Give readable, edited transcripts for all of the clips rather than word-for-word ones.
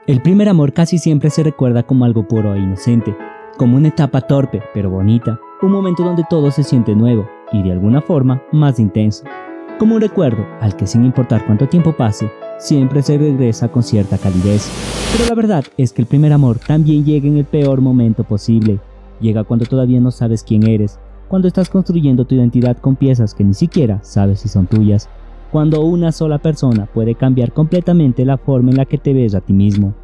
El primer amor casi siempre se recuerda como algo puro e inocente, como una etapa torpe pero bonita, un momento donde todo se siente nuevo y de alguna forma más intenso, como un recuerdo al que sin importar cuánto tiempo pase, siempre se regresa con cierta calidez. Pero la verdad es que el primer amor también llega en el peor momento posible, llega cuando todavía no sabes quién eres, cuando estás construyendo tu identidad con piezas que ni siquiera sabes si son tuyas, cuando una sola persona puede cambiar completamente la forma en la que te ves a ti mismo.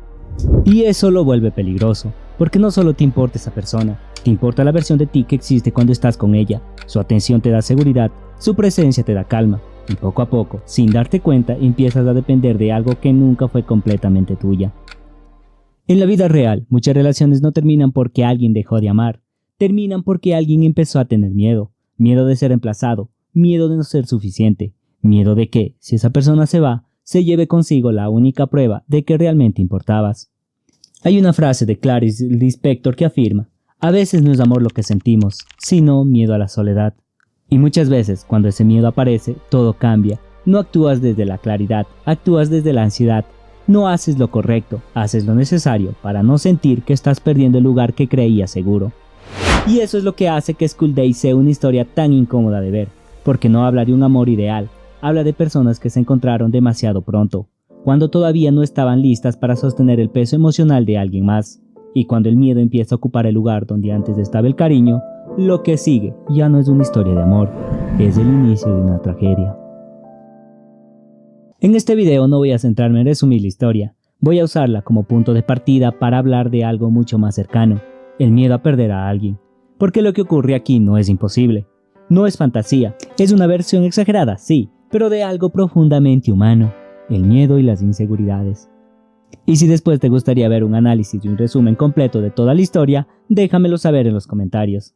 Y eso lo vuelve peligroso, porque no solo te importa esa persona, te importa la versión de ti que existe cuando estás con ella. Su atención te da seguridad, su presencia te da calma, y poco a poco, sin darte cuenta, empiezas a depender de algo que nunca fue completamente tuya. En la vida real, muchas relaciones no terminan porque alguien dejó de amar, terminan porque alguien empezó a tener miedo, miedo de ser reemplazado, miedo de no ser suficiente, miedo de que, si esa persona se va, se lleve consigo la única prueba de que realmente importabas. Hay una frase de Clarice Lispector que afirma: a veces no es amor lo que sentimos, sino miedo a la soledad. Y muchas veces, cuando ese miedo aparece, todo cambia. No actúas desde la claridad, actúas desde la ansiedad. No haces lo correcto, haces lo necesario para no sentir que estás perdiendo el lugar que creías seguro. Y eso es lo que hace que School Days sea una historia tan incómoda de ver, porque no habla de un amor ideal, habla de personas que se encontraron demasiado pronto, cuando todavía no estaban listas para sostener el peso emocional de alguien más, y cuando el miedo empieza a ocupar el lugar donde antes estaba el cariño, lo que sigue ya no es una historia de amor, es el inicio de una tragedia. En este video no voy a centrarme en resumir la historia, voy a usarla como punto de partida para hablar de algo mucho más cercano, el miedo a perder a alguien, porque lo que ocurre aquí no es imposible, no es fantasía, es una versión exagerada, sí, pero de algo profundamente humano, el miedo y las inseguridades. Y si después te gustaría ver un análisis y un resumen completo de toda la historia, déjamelo saber en los comentarios.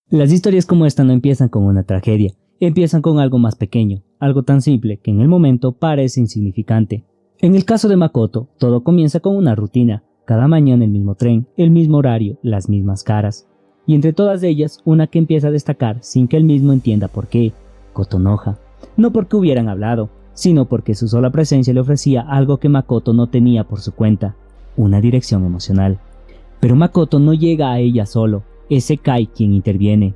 Las historias como esta no empiezan con una tragedia, empiezan con algo más pequeño, algo tan simple que en el momento parece insignificante. En el caso de Makoto, todo comienza con una rutina, cada mañana el mismo tren, el mismo horario, las mismas caras. Y entre todas ellas, una que empieza a destacar sin que él mismo entienda por qué: Kotonoha. No porque hubieran hablado, sino porque su sola presencia le ofrecía algo que Makoto no tenía por su cuenta, una dirección emocional. Pero Makoto no llega a ella solo, es Sekai quien interviene.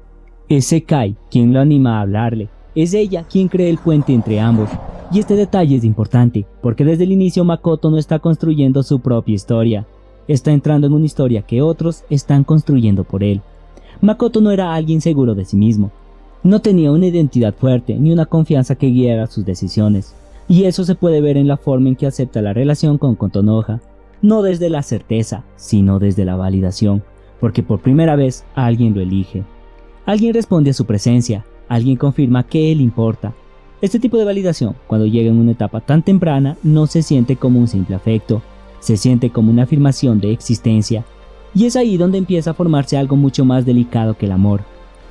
Es Sekai quien lo anima a hablarle, es ella quien crea el puente entre ambos. Y este detalle es importante, porque desde el inicio Makoto no está construyendo su propia historia, está entrando en una historia que otros están construyendo por él. Makoto no era alguien seguro de sí mismo, no tenía una identidad fuerte ni una confianza que guiara sus decisiones, y eso se puede ver en la forma en que acepta la relación con Kotonoha, no desde la certeza, sino desde la validación, porque por primera vez alguien lo elige. Alguien responde a su presencia, alguien confirma que él importa. Este tipo de validación, cuando llega en una etapa tan temprana, no se siente como un simple afecto, se siente como una afirmación de existencia, y es ahí donde empieza a formarse algo mucho más delicado que el amor.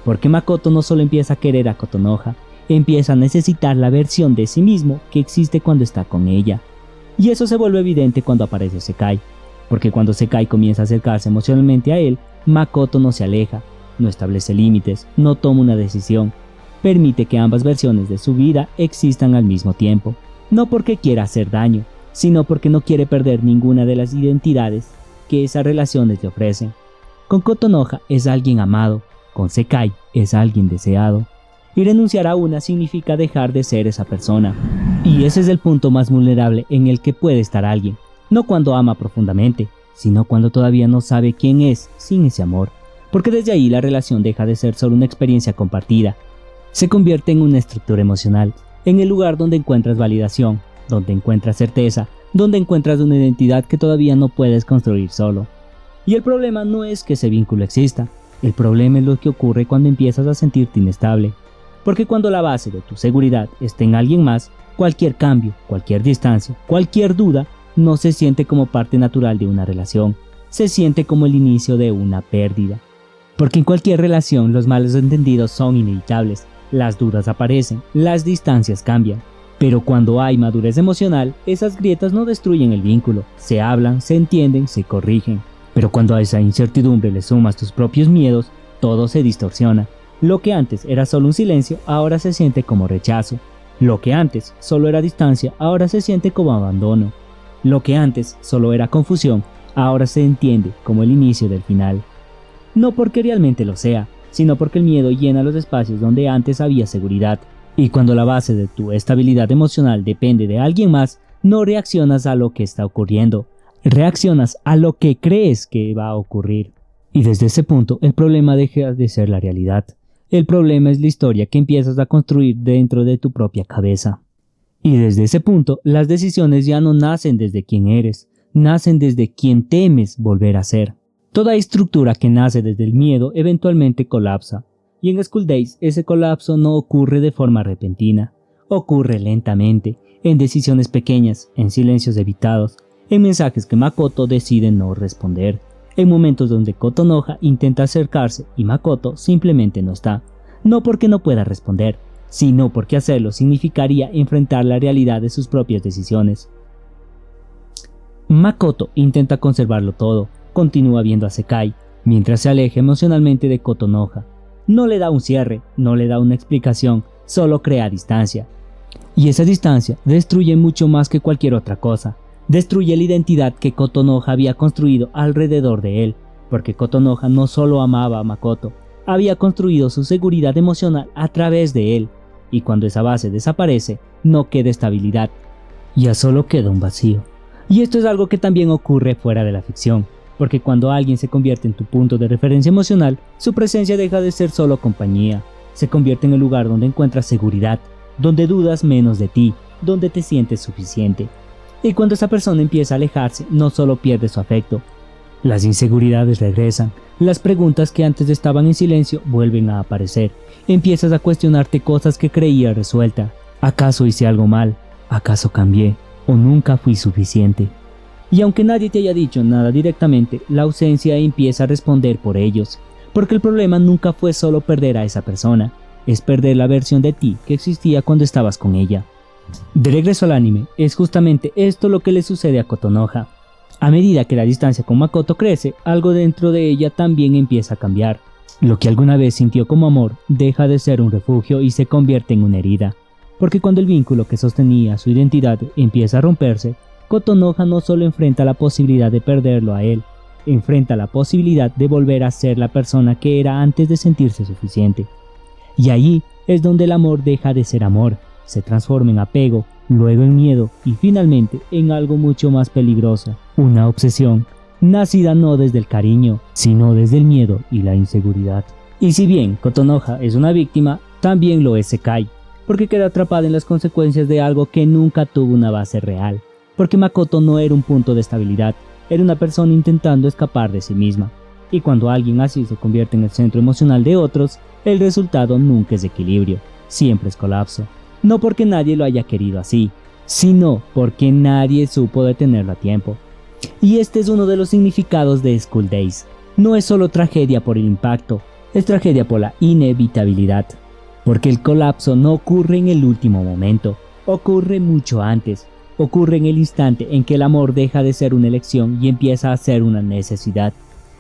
Porque Makoto no solo empieza a querer a Kotonoha, empieza a necesitar la versión de sí mismo que existe cuando está con ella. Y eso se vuelve evidente cuando aparece Sekai, porque cuando Sekai comienza a acercarse emocionalmente a él, Makoto no se aleja, no establece límites, no toma una decisión, permite que ambas versiones de su vida existan al mismo tiempo, no porque quiera hacer daño, sino porque no quiere perder ninguna de las identidades que esas relaciones le ofrecen. Con Kotonoha es alguien amado, con Sekai es alguien deseado, y renunciar a una significa dejar de ser esa persona. Y ese es el punto más vulnerable en el que puede estar alguien, no cuando ama profundamente, sino cuando todavía no sabe quién es sin ese amor, porque desde ahí la relación deja de ser solo una experiencia compartida, se convierte en una estructura emocional, en el lugar donde encuentras validación, donde encuentras certeza, donde encuentras una identidad que todavía no puedes construir solo. Y el problema no es que ese vínculo exista, el problema es lo que ocurre cuando empiezas a sentirte inestable, porque cuando la base de tu seguridad está en alguien más, cualquier cambio, cualquier distancia, cualquier duda, no se siente como parte natural de una relación, se siente como el inicio de una pérdida. Porque en cualquier relación los malos entendidos son inevitables, las dudas aparecen, las distancias cambian, pero cuando hay madurez emocional, esas grietas no destruyen el vínculo, se hablan, se entienden, se corrigen. Pero cuando a esa incertidumbre le sumas tus propios miedos, todo se distorsiona. Lo que antes era solo un silencio, ahora se siente como rechazo. Lo que antes solo era distancia, ahora se siente como abandono. Lo que antes solo era confusión, ahora se entiende como el inicio del final. No porque realmente lo sea, sino porque el miedo llena los espacios donde antes había seguridad. Y cuando la base de tu estabilidad emocional depende de alguien más, no reaccionas a lo que está ocurriendo, reaccionas a lo que crees que va a ocurrir. Y desde ese punto, el problema deja de ser la realidad. El problema es la historia que empiezas a construir dentro de tu propia cabeza. Y desde ese punto, las decisiones ya no nacen desde quién eres, nacen desde quién temes volver a ser. Toda estructura que nace desde el miedo eventualmente colapsa. Y en School Days ese colapso no ocurre de forma repentina, ocurre lentamente, en decisiones pequeñas, en silencios evitados, en mensajes que Makoto decide no responder, en momentos donde Kotonoha intenta acercarse y Makoto simplemente no está, no porque no pueda responder, sino porque hacerlo significaría enfrentar la realidad de sus propias decisiones. Makoto intenta conservarlo todo, continúa viendo a Sekai, mientras se aleja emocionalmente de Kotonoha. No le da un cierre, no le da una explicación, solo crea distancia. Y esa distancia destruye mucho más que cualquier otra cosa. Destruye la identidad que Kotonoha había construido alrededor de él, porque Kotonoha no solo amaba a Makoto, había construido su seguridad emocional a través de él, y cuando esa base desaparece, no queda estabilidad, ya solo queda un vacío. Y esto es algo que también ocurre fuera de la ficción, porque cuando alguien se convierte en tu punto de referencia emocional, su presencia deja de ser solo compañía, se convierte en el lugar donde encuentras seguridad, donde dudas menos de ti, donde te sientes suficiente. Y cuando esa persona empieza a alejarse, no solo pierde su afecto. Las inseguridades regresan, las preguntas que antes estaban en silencio vuelven a aparecer. Empiezas a cuestionarte cosas que creías resueltas. ¿Acaso hice algo mal? ¿Acaso cambié? ¿O nunca fui suficiente? Y aunque nadie te haya dicho nada directamente, la ausencia empieza a responder por ellos. Porque el problema nunca fue solo perder a esa persona, es perder la versión de ti que existía cuando estabas con ella. De regreso al anime, es justamente esto lo que le sucede a Kotonoha. A medida que la distancia con Makoto crece, algo dentro de ella también empieza a cambiar. Lo que alguna vez sintió como amor deja de ser un refugio y se convierte en una herida. Porque cuando el vínculo que sostenía su identidad empieza a romperse, Kotonoha no solo enfrenta la posibilidad de perderlo a él, enfrenta la posibilidad de volver a ser la persona que era antes de sentirse suficiente. Y allí es donde el amor deja de ser amor, se transforma en apego, luego en miedo y finalmente en algo mucho más peligroso, una obsesión, nacida no desde el cariño, sino desde el miedo y la inseguridad. Y si bien Kotonoha es una víctima, también lo es Sekai, porque queda atrapada en las consecuencias de algo que nunca tuvo una base real, porque Makoto no era un punto de estabilidad, era una persona intentando escapar de sí misma. Y cuando alguien así se convierte en el centro emocional de otros, el resultado nunca es equilibrio, siempre es colapso. No porque nadie lo haya querido así, sino porque nadie supo detenerlo a tiempo. Y este es uno de los significados de School Days. No es solo tragedia por el impacto, es tragedia por la inevitabilidad. Porque el colapso no ocurre en el último momento, ocurre mucho antes. Ocurre en el instante en que el amor deja de ser una elección y empieza a ser una necesidad.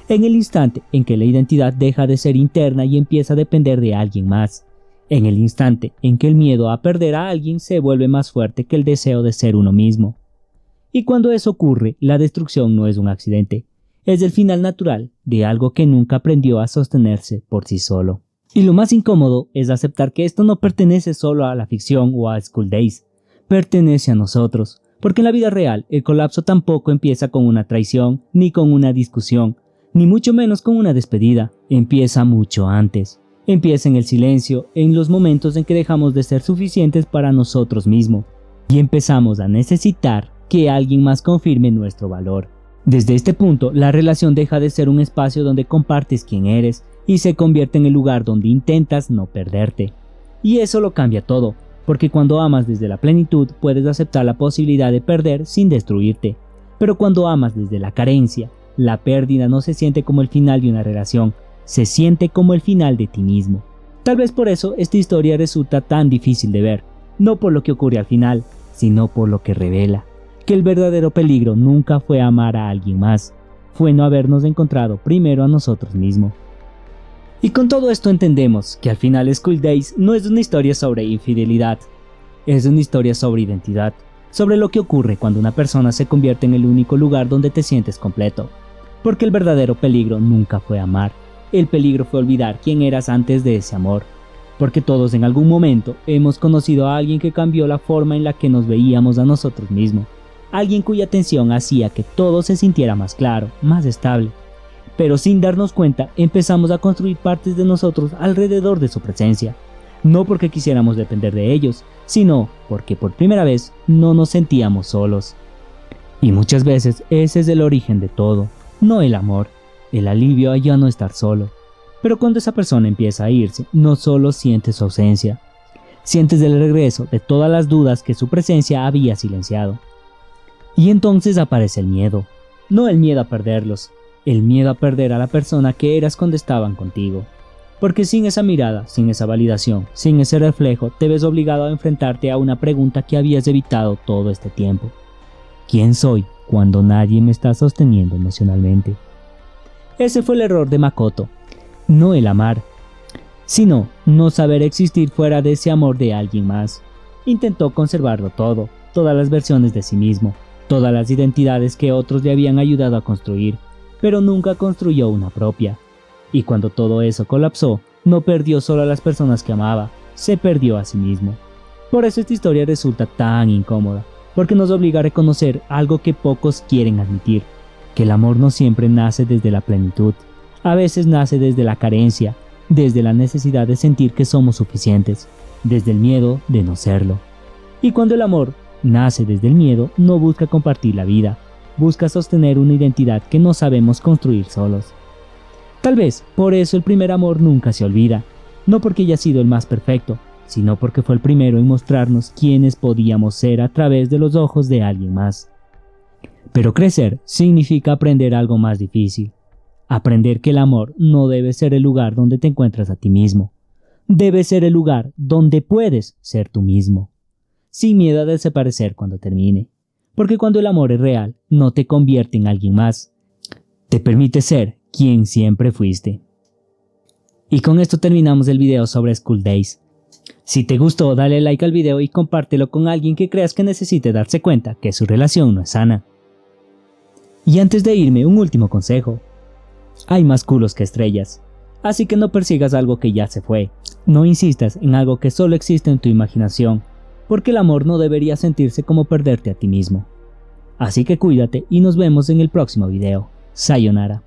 En el instante en que la identidad deja de ser interna y empieza a depender de alguien más. En el instante en que el miedo a perder a alguien se vuelve más fuerte que el deseo de ser uno mismo. Y cuando eso ocurre, la destrucción no es un accidente, es el final natural de algo que nunca aprendió a sostenerse por sí solo. Y lo más incómodo es aceptar que esto no pertenece solo a la ficción o a School Days, pertenece a nosotros, porque en la vida real el colapso tampoco empieza con una traición, ni con una discusión, ni mucho menos con una despedida, empieza mucho antes. Empieza en el silencio, en los momentos en que dejamos de ser suficientes para nosotros mismos y empezamos a necesitar que alguien más confirme nuestro valor. Desde este punto, la relación deja de ser un espacio donde compartes quién eres y se convierte en el lugar donde intentas no perderte. Y eso lo cambia todo, porque cuando amas desde la plenitud puedes aceptar la posibilidad de perder sin destruirte. Pero cuando amas desde la carencia, la pérdida no se siente como el final de una relación, se siente como el final de ti mismo. Tal vez por eso esta historia resulta tan difícil de ver, no por lo que ocurre al final, sino por lo que revela, que el verdadero peligro nunca fue amar a alguien más, fue no habernos encontrado primero a nosotros mismos. Y con todo esto entendemos que al final School Days no es una historia sobre infidelidad, es una historia sobre identidad, sobre lo que ocurre cuando una persona se convierte en el único lugar donde te sientes completo. Porque el verdadero peligro nunca fue amar, el peligro fue olvidar quién eras antes de ese amor. Porque todos en algún momento hemos conocido a alguien que cambió la forma en la que nos veíamos a nosotros mismos, alguien cuya atención hacía que todo se sintiera más claro, más estable. Pero sin darnos cuenta empezamos a construir partes de nosotros alrededor de su presencia, no porque quisiéramos depender de ellos, sino porque por primera vez no nos sentíamos solos. Y muchas veces ese es el origen de todo, no el amor, el alivio a ya no estar solo. Pero cuando esa persona empieza a irse, no solo sientes su ausencia, sientes el regreso de todas las dudas que su presencia había silenciado. Y entonces aparece el miedo, no el miedo a perderlos, el miedo a perder a la persona que eras cuando estaban contigo. Porque sin esa mirada, sin esa validación, sin ese reflejo, te ves obligado a enfrentarte a una pregunta que habías evitado todo este tiempo. ¿Quién soy cuando nadie me está sosteniendo emocionalmente? Ese fue el error de Makoto. No el amar, sino no saber existir fuera de ese amor de alguien más. Intentó conservarlo todo, todas las versiones de sí mismo, todas las identidades que otros le habían ayudado a construir, pero nunca construyó una propia. Y cuando todo eso colapsó, no perdió solo a las personas que amaba, se perdió a sí mismo. Por eso esta historia resulta tan incómoda, porque nos obliga a reconocer algo que pocos quieren admitir, que el amor no siempre nace desde la plenitud. A veces nace desde la carencia, desde la necesidad de sentir que somos suficientes, desde el miedo de no serlo. Y cuando el amor nace desde el miedo, no busca compartir la vida, busca sostener una identidad que no sabemos construir solos. Tal vez por eso el primer amor nunca se olvida, no porque haya sido el más perfecto, sino porque fue el primero en mostrarnos quiénes podíamos ser a través de los ojos de alguien más. Pero crecer significa aprender algo más difícil. Aprender que el amor no debe ser el lugar donde te encuentras a ti mismo. Debe ser el lugar donde puedes ser tú mismo, sin miedo a desaparecer cuando termine. Porque cuando el amor es real, no te convierte en alguien más. Te permite ser quien siempre fuiste. Y con esto terminamos el video sobre School Days. Si te gustó, dale like al video y compártelo con alguien que creas que necesite darse cuenta que su relación no es sana. Y antes de irme, un último consejo. Hay más culos que estrellas, así que no persigas algo que ya se fue. No insistas en algo que solo existe en tu imaginación, porque el amor no debería sentirse como perderte a ti mismo. Así que cuídate y nos vemos en el próximo video. Sayonara.